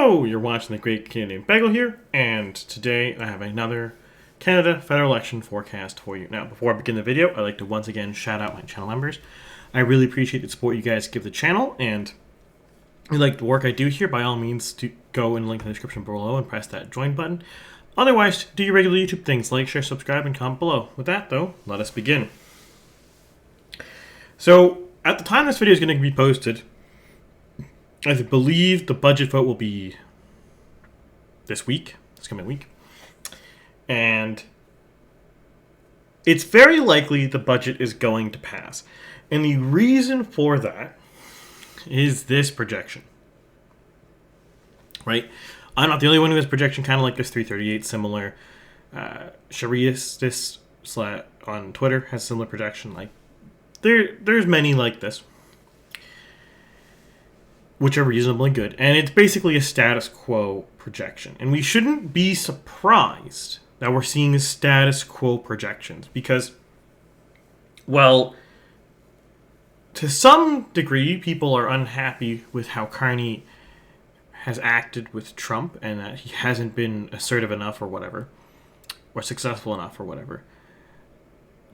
Hello, you're watching the Great Canadian Bagel here, and today I have another Canada federal election forecast for you. Now, before I begin the video, I'd like to once again shout out my channel members. I really appreciate the support you guys give the channel, and if you like the work I do here, by all means, to go and link in the description below and press that join button. Otherwise, do your regular YouTube things, like, share, subscribe, and comment below. With that, though, let us begin. So, at the time this video is going to be posted, I believe the budget vote will be this coming week. And it's very likely the budget is going to pass. And the reason for that is this projection. Right? I'm not the only one who has projection kind of like this 338 similar. Sharias on Twitter has similar projection. Like there's many like this, which are reasonably good. And it's basically a status quo projection. And we shouldn't be surprised that we're seeing status quo projections because, well, to some degree, people are unhappy with how Carney has acted with Trump and that he hasn't been assertive enough or whatever, or successful enough or whatever.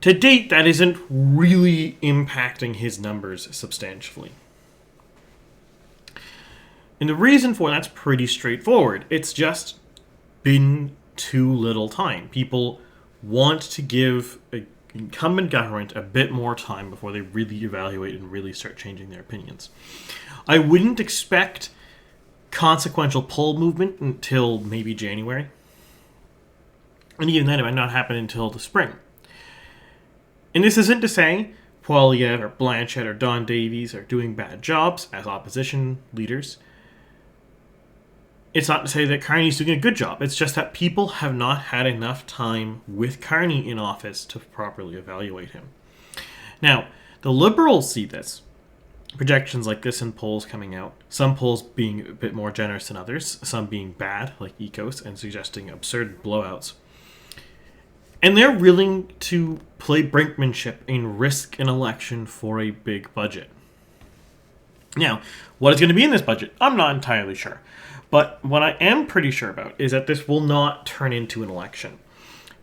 To date, that isn't really impacting his numbers substantially. And the reason for that's pretty straightforward. It's just been too little time. People want to give an incumbent government a bit more time before they really evaluate and really start changing their opinions. I wouldn't expect consequential poll movement until maybe January. And even then, it might not happen until the spring. And this isn't to say Poilievre or Blanchette or Don Davies are doing bad jobs as opposition leaders. It's not to say that Carney's doing a good job. It's just that people have not had enough time with Carney in office to properly evaluate him. Now, the Liberals see this. Projections like this in polls coming out. Some polls being a bit more generous than others. Some being bad, like ECOS, and suggesting absurd blowouts. And they're willing to play brinkmanship and risk an election for a big budget. Now, what is going to be in this budget? I'm not entirely sure. But what I am pretty sure about is that this will not turn into an election.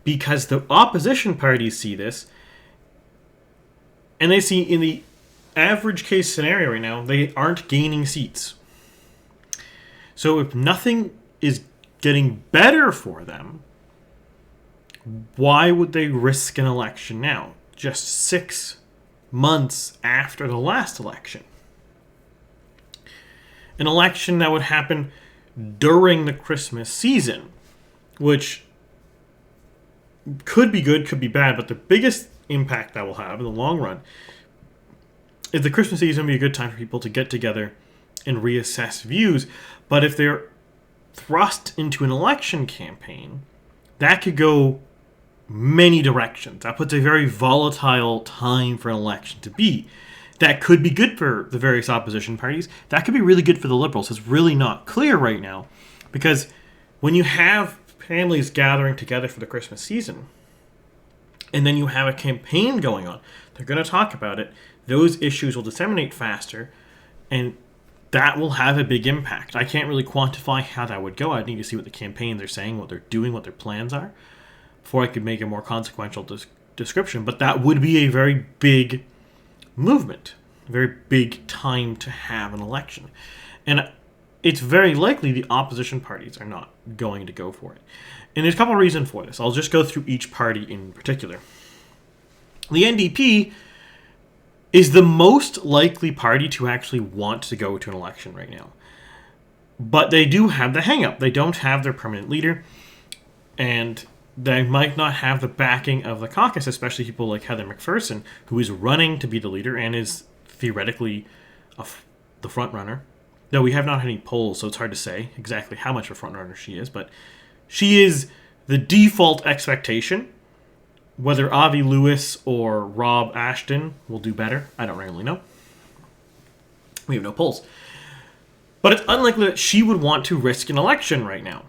Because the opposition parties see this, and they see in the average case scenario right now, they aren't gaining seats. So if nothing is getting better for them, why would they risk an election now? Just 6 months after the last election. An election that would happen during the Christmas season, which could be good, could be bad, but the biggest impact that will have in the long run is the Christmas season will be a good time for people to get together and reassess views. But if they're thrust into an election campaign, that could go many directions. That puts a very volatile time for an election to be. That could be good for the various opposition parties. That could be really good for the Liberals. It's really not clear right now because when you have families gathering together for the Christmas season and then you have a campaign going on, they're going to talk about it. Those issues will disseminate faster and that will have a big impact. I can't really quantify how that would go. I'd need to see what the campaigns are saying, what they're doing, what their plans are before I could make a more consequential description. But that would be a very big movement, a very big time to have an election. And it's very likely the opposition parties are not going to go for it. And there's a couple of reasons for this. I'll just go through each party in particular. The NDP is the most likely party to actually want to go to an election right now. But they do have the hang-up. They don't have their permanent leader, and they might not have the backing of the caucus, especially people like Heather McPherson, who is running to be the leader and is theoretically the front runner. Though we have not had any polls, so it's hard to say exactly how much of a front runner she is, but she is the default expectation. Whether Avi Lewis or Rob Ashton will do better, I don't really know. We have no polls. But it's unlikely that she would want to risk an election right now.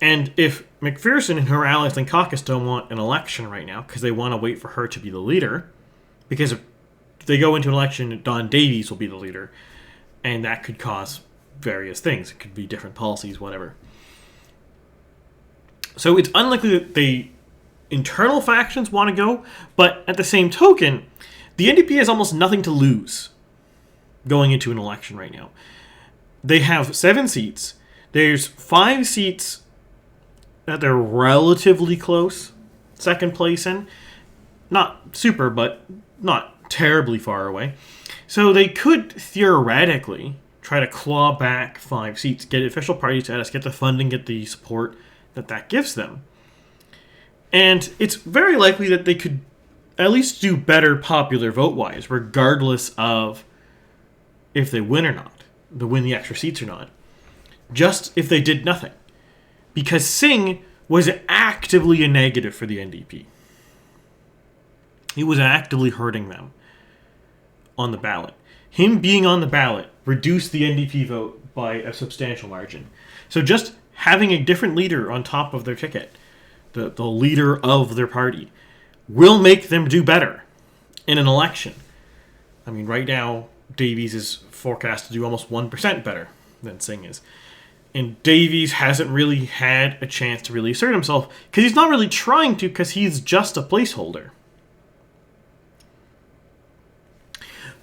And if McPherson and her allies in caucus don't want an election right now because they want to wait for her to be the leader, because if they go into an election, Don Davies will be the leader, and that could cause various things. It could be different policies, whatever. So it's unlikely that the internal factions want to go, but at the same token, the NDP has almost nothing to lose going into an election right now. They have 7 seats. There's 5 seats that they're relatively close second place in. Not super, but not terribly far away. So they could theoretically try to claw back 5 seats, get official party status, get the funding, get the support that gives them. And it's very likely that they could at least do better popular vote-wise, regardless of if they win or not, they win the extra seats or not. Just if they did nothing. Because Singh was actively a negative for the NDP. He was actively hurting them on the ballot. Him being on the ballot reduced the NDP vote by a substantial margin. So just having a different leader on top of their ticket, the leader of their party, will make them do better in an election. I mean, right now, Davies is forecast to do almost 1% better than Singh is. And Davies hasn't really had a chance to really assert himself because he's not really trying to, because he's just a placeholder.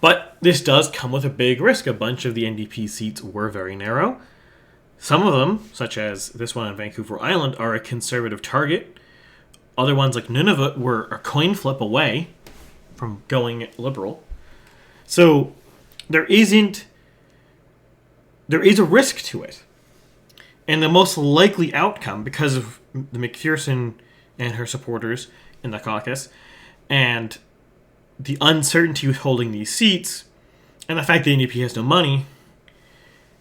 But this does come with a big risk. A bunch of the NDP seats were very narrow. Some of them, such as this one on Vancouver Island, are a conservative target. Other ones, like Nunavut, were a coin flip away from going liberal. So there is a risk to it. And the most likely outcome, because of the McPherson and her supporters in the caucus, and the uncertainty with holding these seats, and the fact the NDP has no money,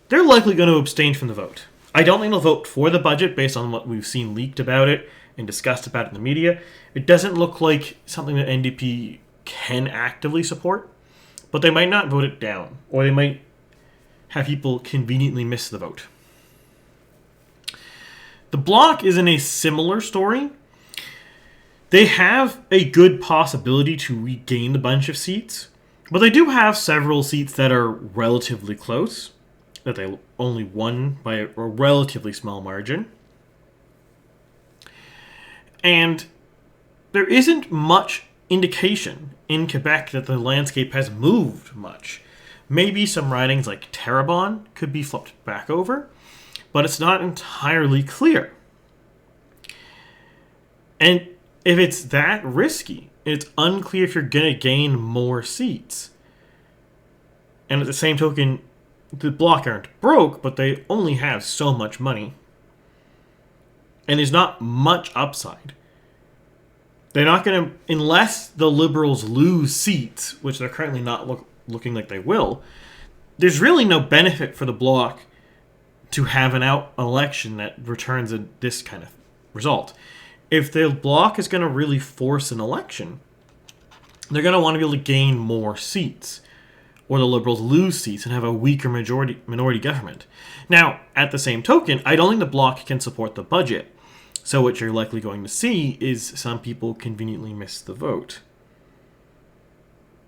they're likely going to abstain from the vote. I don't think they'll vote for the budget based on what we've seen leaked about it and discussed about it in the media. It doesn't look like something that NDP can actively support, but they might not vote it down, or they might have people conveniently miss the vote. The Bloc is in a similar story. They have a good possibility to regain a bunch of seats, but they do have several seats that are relatively close, that they only won by a relatively small margin. And there isn't much indication in Quebec that the landscape has moved much. Maybe some ridings like Terrebonne could be flipped back over, but it's not entirely clear. And if it's that risky, it's unclear if you're going to gain more seats. And at the same token, the Bloc aren't broke, but they only have so much money. And there's not much upside. They're not going to, unless the Liberals lose seats, which they're currently not looking like they will, there's really no benefit for the Bloc to have an election that returns this kind of result. If the Bloc is going to really force an election, they're going to want to be able to gain more seats, or the Liberals lose seats and have a weaker minority government. Now, at the same token, I don't think the Bloc can support the budget. So what you're likely going to see is some people conveniently miss the vote.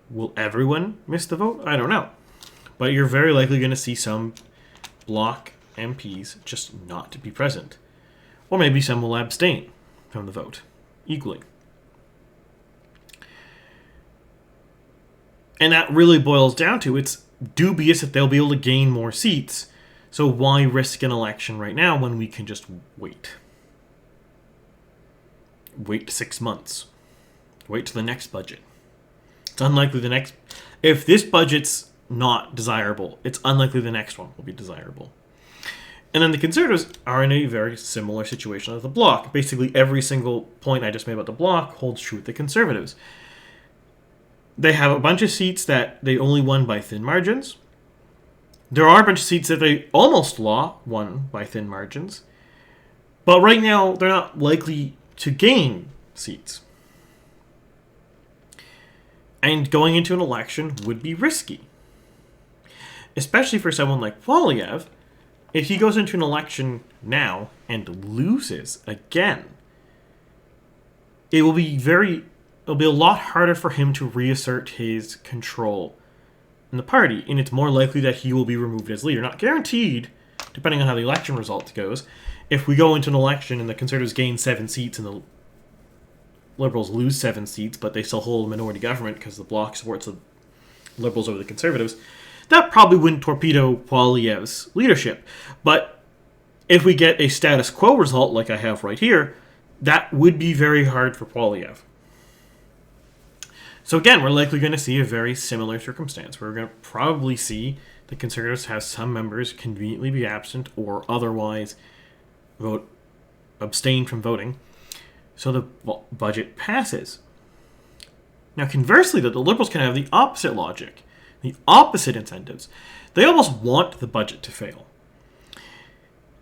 Will everyone miss the vote? I don't know. But you're very likely going to see some Bloc MPs just not be present. Or maybe some will abstain from the vote equally. And that really boils down to, it's dubious that they'll be able to gain more seats. So why risk an election right now when we can just wait? Wait 6 months. Wait till the next budget. It's unlikely if this budget's not desirable, it's unlikely the next one will be desirable. And then the Conservatives are in a very similar situation as the Bloc. Basically, every single point I just made about the Bloc holds true with the Conservatives. They have a bunch of seats that they only won by thin margins. There are a bunch of seats that they almost won by thin margins. But right now, they're not likely to gain seats. And going into an election would be risky. Especially for someone like Poilievre. If he goes into an election now and loses again, it'll be a lot harder for him to reassert his control in the party, and it's more likely that he will be removed as leader. Not guaranteed, depending on how the election result goes. If we go into an election and the Conservatives gain 7 seats and the Liberals lose 7 seats, but they still hold a minority government because the Bloc supports the Liberals over the Conservatives, that probably wouldn't torpedo Poilievre's leadership. But if we get a status quo result, like I have right here, that would be very hard for Poilievre. So again, we're likely going to see a very similar circumstance. We're going to probably see the Conservatives have some members conveniently be absent or otherwise abstain from voting. So the budget passes. Now, conversely, the Liberals can have the opposite logic, the opposite incentives. They almost want the budget to fail.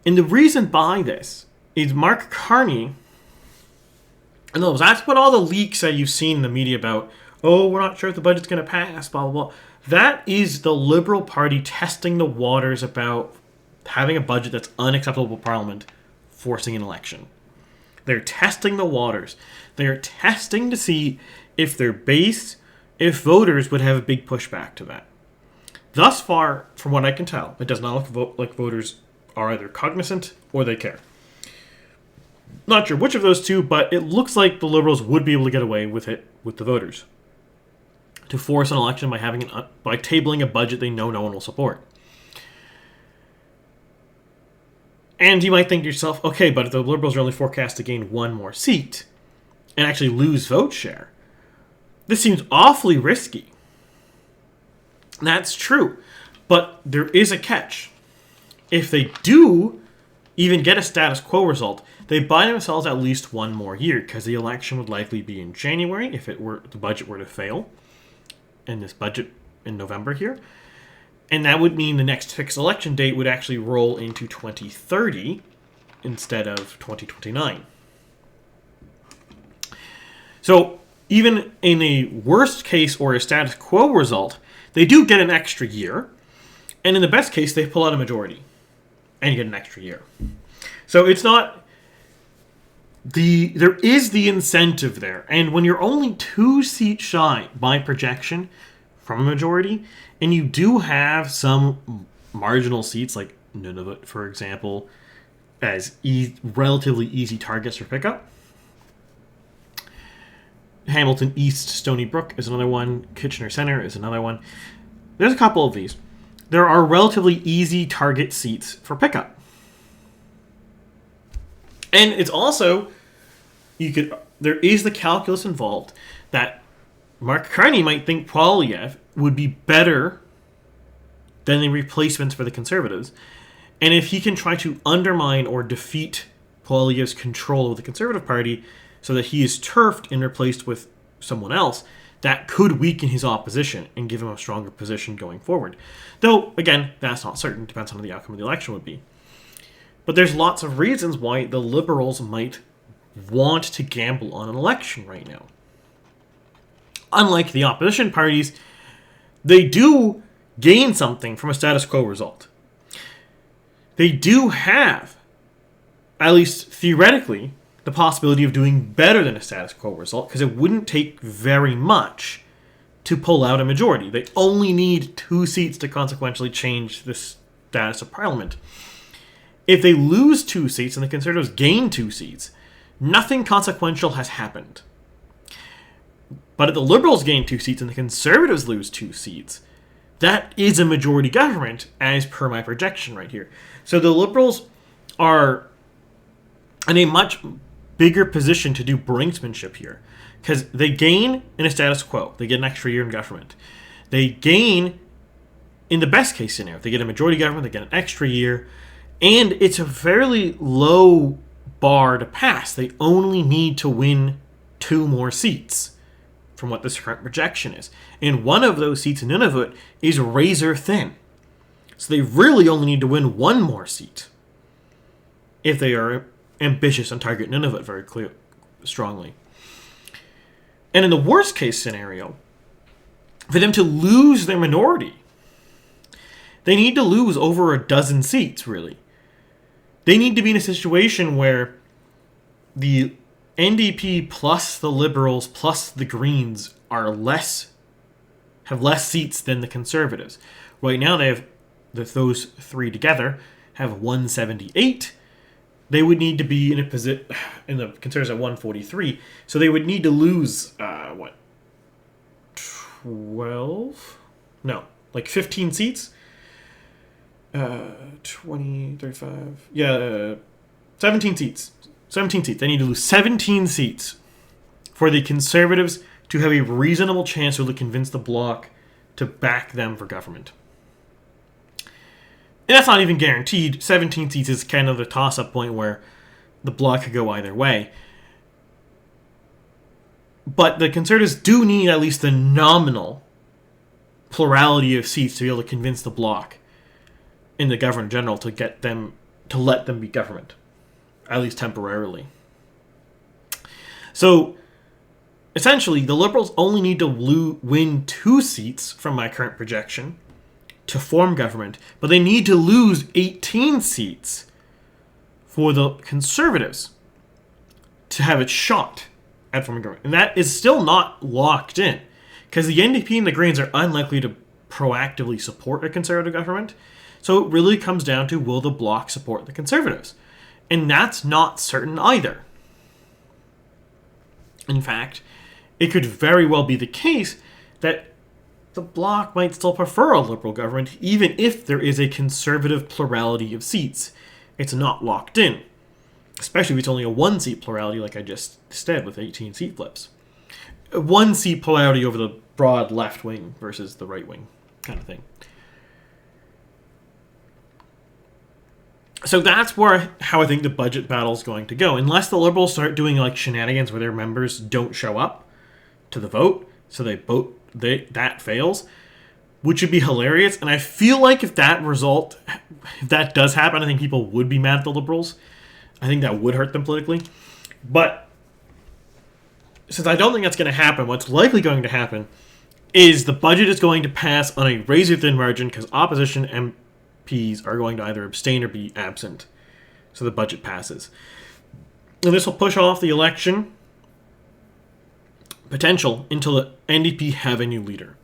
And the reason by this is Mark Carney, and that's what all the leaks that you've seen in the media about, oh, we're not sure if the budget's going to pass, blah, blah, blah. That is the Liberal Party testing the waters about having a budget that's unacceptable to Parliament, forcing an election. They're testing the waters. They're testing to see if their base, if voters would have a big pushback to that. Thus far, from what I can tell, it does not look like voters are either cognizant or they care. Not sure which of those two, but it looks like the Liberals would be able to get away with it with the voters. To force an election by tabling a budget they know no one will support. And you might think to yourself, okay, but if the Liberals are only forecast to gain 1 more seat and actually lose vote share, this seems awfully risky. That's true, but there is a catch. If they do even get a status quo result, they buy themselves at least 1 more year, because the election would likely be in January if the budget were to fail, and this budget in November here. And that would mean the next fixed election date would actually roll into 2030 instead of 2029. So even in a worst case or a status quo result, they do get an extra year. And in the best case, they pull out a majority and you get an extra year. So it's not... There is the incentive there. And when you're only 2 seats shy by projection from a majority, and you do have some marginal seats, like Nunavut, for example, as relatively easy targets for pickup. Hamilton East, Stony Brook is another one. Kitchener Centre is another one. There's a couple of these. There are relatively easy target seats for pickup. And it's also, there is the calculus involved that Mark Carney might think Poilievre would be better than the replacements for the Conservatives. And if he can try to undermine or defeat Poilievre's control of the Conservative Party so that he is turfed and replaced with someone else, that could weaken his opposition and give him a stronger position going forward. Though, again, that's not certain. Depends on what the outcome of the election would be. But there's lots of reasons why the Liberals might want to gamble on an election right now. Unlike the opposition parties, they do gain something from a status quo result. They do have, at least theoretically, the possibility of doing better than a status quo result, because it wouldn't take very much to pull out a majority. They only need 2 seats to consequentially change the status of Parliament. If they lose 2 seats and the Conservatives gain 2 seats, nothing consequential has happened. But if the Liberals gain 2 seats and the Conservatives lose 2 seats, that is a majority government, as per my projection right here. So the Liberals are in a much bigger position to do brinkmanship here, because they gain in a status quo. They get an extra year in government. They gain in the best case scenario. They get a majority government, they get an extra year, and it's a fairly low bar to pass. They only need to win 2 more seats from what this current projection is. And one of those seats in Nunavut is razor thin. So they really only need to win 1 more seat if they are ambitious and target Nunavut very strongly. And in the worst case scenario, for them to lose their minority, they need to lose over a dozen seats, really. They need to be in a situation where the NDP plus the Liberals plus the Greens are less have less seats than the Conservatives. Right now, they have those three together have 178. They would need to be in a position, in the Conservatives at 143, so they would need to lose, 12? No, like 15 seats? 20, 35, 17 seats. 17 seats. They need to lose 17 seats for the Conservatives to have a reasonable chance to convince the Bloc to back them for government. And that's not even guaranteed. 17 seats is kind of the toss-up point where the Bloc could go either way. But the Conservatives do need at least the nominal plurality of seats to be able to convince the Bloc in the Governor General to get them to let them be government, at least temporarily. So essentially, the Liberals only need to win 2 seats from my current projection to form government, but they need to lose 18 seats for the Conservatives to have a shot at forming government. And that is still not locked in, because the NDP and the Greens are unlikely to proactively support a Conservative government. So it really comes down to, will the Bloc support the Conservatives? And that's not certain either. In fact, it could very well be the case that the Bloc might still prefer a Liberal government, even if there is a Conservative plurality of seats. It's not locked in, especially if it's only a 1-seat plurality, like I just said, with 18 seat flips. A 1-seat plurality over the broad left wing versus the right wing kind of thing. So that's how I think the budget battle is going to go. Unless the Liberals start doing like shenanigans where their members don't show up to the vote, so that fails, which would be hilarious. And I feel like if that does happen, I think people would be mad at the Liberals. I think that would hurt them politically. But since I don't think that's going to happen, what's likely going to happen is the budget is going to pass on a razor-thin margin because opposition MPs are going to either abstain or be absent. So the budget passes. And this will push off the election potential until the NDP have a new leader.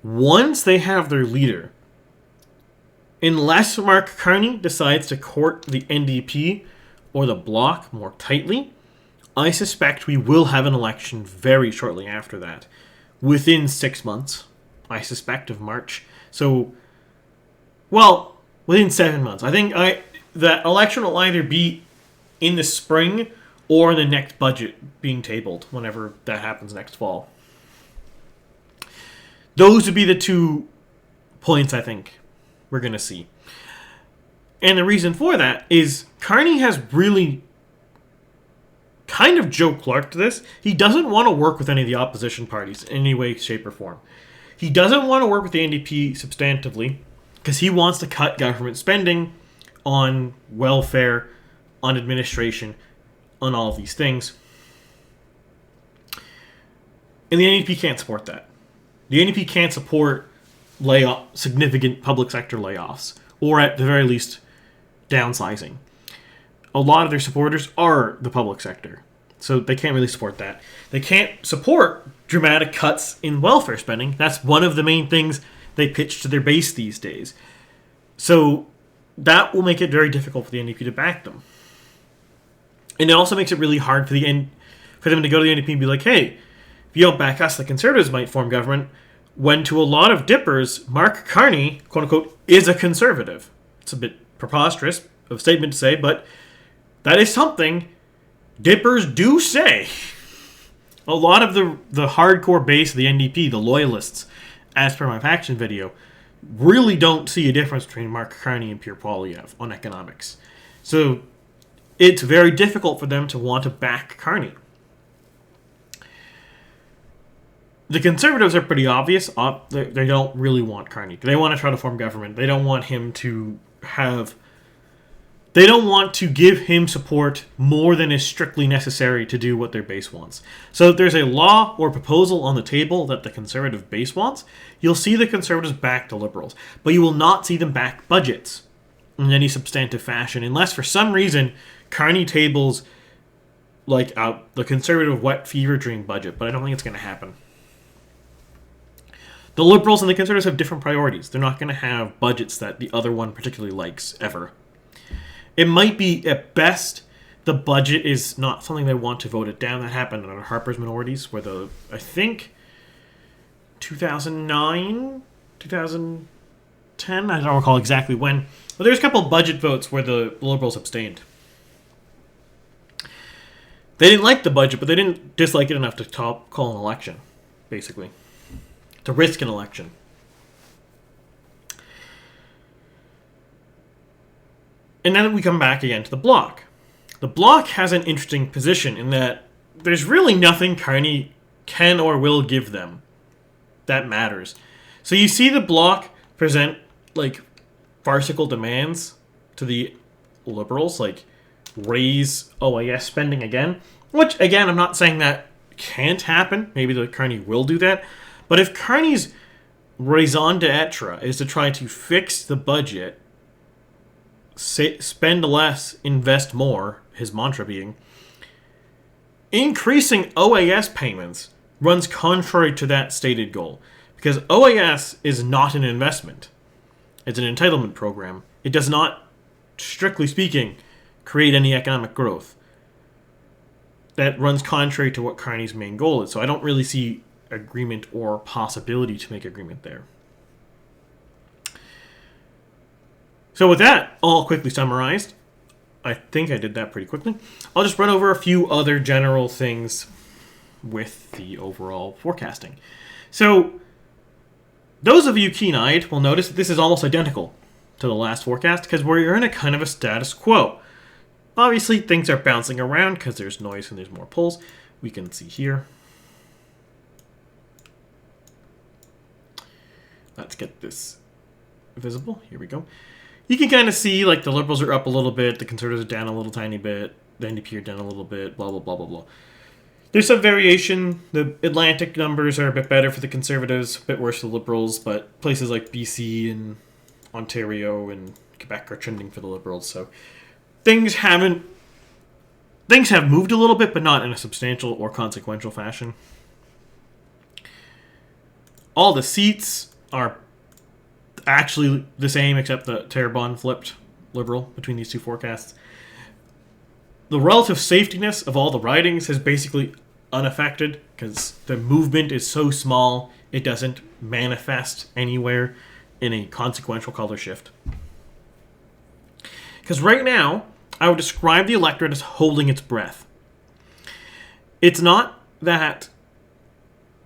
Once they have their leader, unless Mark Carney decides to court the NDP or the Bloc more tightly, I suspect we will have an election very shortly after that. Within 6 months, I suspect, of March. So, well, within 7 months. I think the election will either be in the spring or the next budget being tabled, whenever that happens next fall. Those would be the 2 points I think we're going to see. And the reason for that is Carney has really kind of Joe Clark'd this. He doesn't want to work with any of the opposition parties in any way, shape, or form. He doesn't want to work with the NDP substantively because he wants to cut government spending on welfare, on administration, on all of these things. And the NDP can't support that. The NDP can't support significant public sector layoffs, or at the very least, downsizing. A lot of their supporters are the public sector, so they can't really support that. They can't support dramatic cuts in welfare spending. That's one of the main things they pitch to their base these days. So that will make it very difficult for the NDP to back them. And it also makes it really hard for them to go to the NDP and be like, hey, if you don't back us, the Conservatives might form government, when to a lot of dippers, Mark Carney, quote-unquote, is a Conservative. It's a bit preposterous of a statement to say, but that is something dippers do say. A lot of the hardcore base of the NDP, the loyalists, as per my faction video, really don't see a difference between Mark Carney and Pierre Poilievre on economics. So it's very difficult for them to want to back Carney. The Conservatives are pretty obvious. They don't really want Carney. They want to try to form government. They don't want him to have... They don't want to give him support more than is strictly necessary to do what their base wants. So if there's a law or proposal on the table that the Conservative base wants, you'll see the Conservatives back the Liberals. But you will not see them back budgets in any substantive fashion, unless for some reason Carney tables like the Conservative wet fever dream budget. But I don't think it's going to happen. The Liberals and the Conservatives have different priorities. They're not going to have budgets that the other one particularly likes, ever. It might be, at best, the budget is not something they want to vote it down. That happened under Harper's minorities, where I think, 2009, 2010, I don't recall exactly when, but there's a couple of budget votes where the Liberals abstained. They didn't like the budget, but they didn't dislike it enough to call an election, basically. To risk an election. And then we come back again to the Bloc. The Bloc has an interesting position in that there's really nothing Carney can or will give them that matters. So you see the Bloc present, like, farcical demands to the Liberals, like raise OAS spending again, which, again, I'm not saying that can't happen. Maybe the Carney will do that. But if Carney's raison d'etre is to try to fix the budget, spend less, invest more, his mantra being, increasing OAS payments runs contrary to that stated goal. Because OAS is not an investment. It's an entitlement program. It does not, strictly speaking, create any economic growth. That runs contrary to what Carney's main goal is. So I don't really see agreement or possibility to make agreement there. So with that all quickly summarized, I think I did that pretty quickly. I'll just run over a few other general things with the overall forecasting. So those of you keen-eyed will notice that this is almost identical to the last forecast because we're in a kind of a status quo. Obviously, things are bouncing around because there's noise and there's more pulls. We can see here. Let's get this visible. Here we go. You can kind of see, like, the Liberals are up a little bit, the Conservatives are down a little tiny bit, the NDP are down a little bit, blah, blah, blah, blah, blah. There's some variation. The Atlantic numbers are a bit better for the Conservatives, a bit worse for the Liberals, but places like BC and Ontario and Quebec are trending for the Liberals, so things have moved a little bit, but not in a substantial or consequential fashion. All the seats are actually the same, except the Terrebonne flipped Liberal between these two forecasts. The relative safetyness of all the ridings is basically unaffected because the movement is so small it doesn't manifest anywhere in a consequential color shift. Because right now, I would describe the electorate as holding its breath. It's not that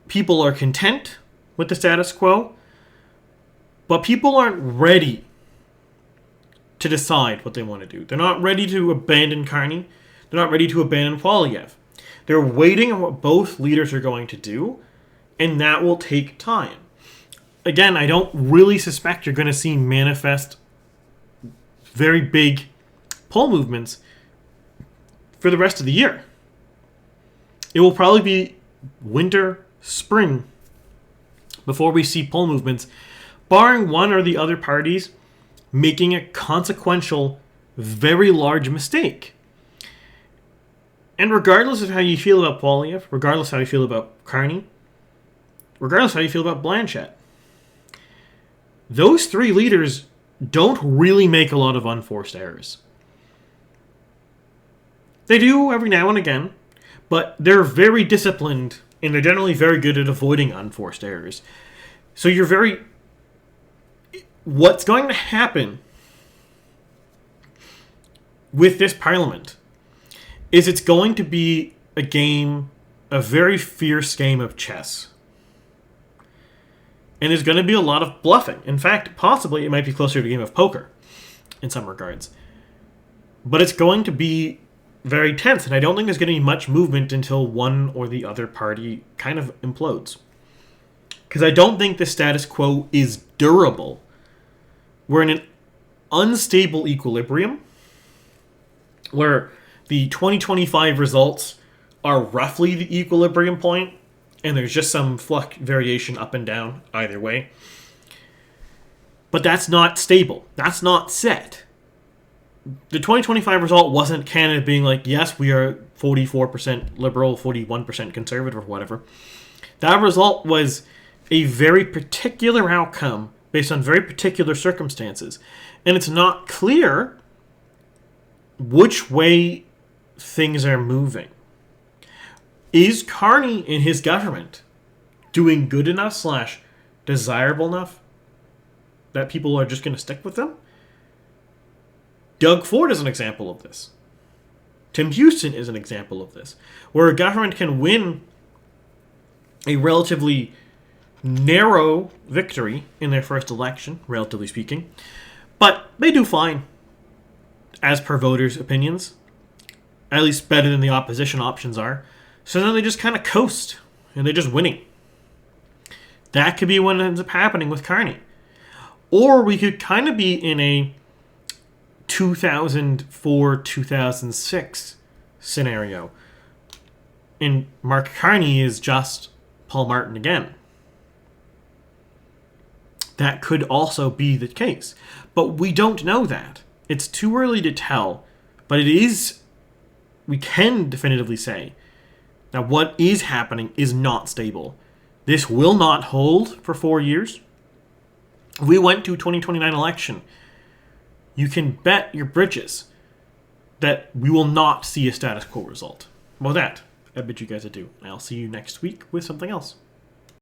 people are content with the status quo, but people aren't ready to decide what they want to do. They're not ready to abandon Carney. They're not ready to abandon Poilievre. They're waiting on what both leaders are going to do, and that will take time. Again, I don't really suspect you're going to see manifest very big poll movements for the rest of the year. It will probably be winter, spring before we see poll movements, barring one or the other parties making a consequential, very large mistake. And regardless of how you feel about Poilievre, regardless of how you feel about Carney, regardless of how you feel about Blanchet, those three leaders don't really make a lot of unforced errors. They do every now and again, but they're very disciplined and they're generally very good at avoiding unforced errors. So what's going to happen with this parliament is it's going to be a very fierce game of chess. And there's going to be a lot of bluffing. In fact, possibly it might be closer to a game of poker in some regards. But it's going to be very tense, and I don't think there's going to be much movement until one or the other party kind of implodes. Because I don't think the status quo is durable. We're in an unstable equilibrium where the 2025 results are roughly the equilibrium point, and there's just some variation up and down either way. But that's not stable. That's not set. The 2025 result wasn't Canada being like, yes, we are 44% liberal, 41% conservative, or whatever. That result was a very particular outcome based on very particular circumstances. And it's not clear which way things are moving. Is Carney and his government doing good enough / desirable enough that people are just going to stick with them? Doug Ford is an example of this. Tim Houston is an example of this, where a government can win a relatively narrow victory in their first election, relatively speaking, but they do fine, as per voters' opinions, at least better than the opposition options are. So then they just kind of coast, and they're just winning. That could be what ends up happening with Carney. Or we could kind of be in a 2004-2006 scenario, and Mark Carney is just Paul Martin again. That could also be the case. But we don't know that. It's too early to tell. But we can definitively say that what is happening is not stable. This will not hold for 4 years. If we went to a 2029 election, you can bet your britches that we will not see a status quo result. Well, that, I bid you guys adieu. I'll see you next week with something else.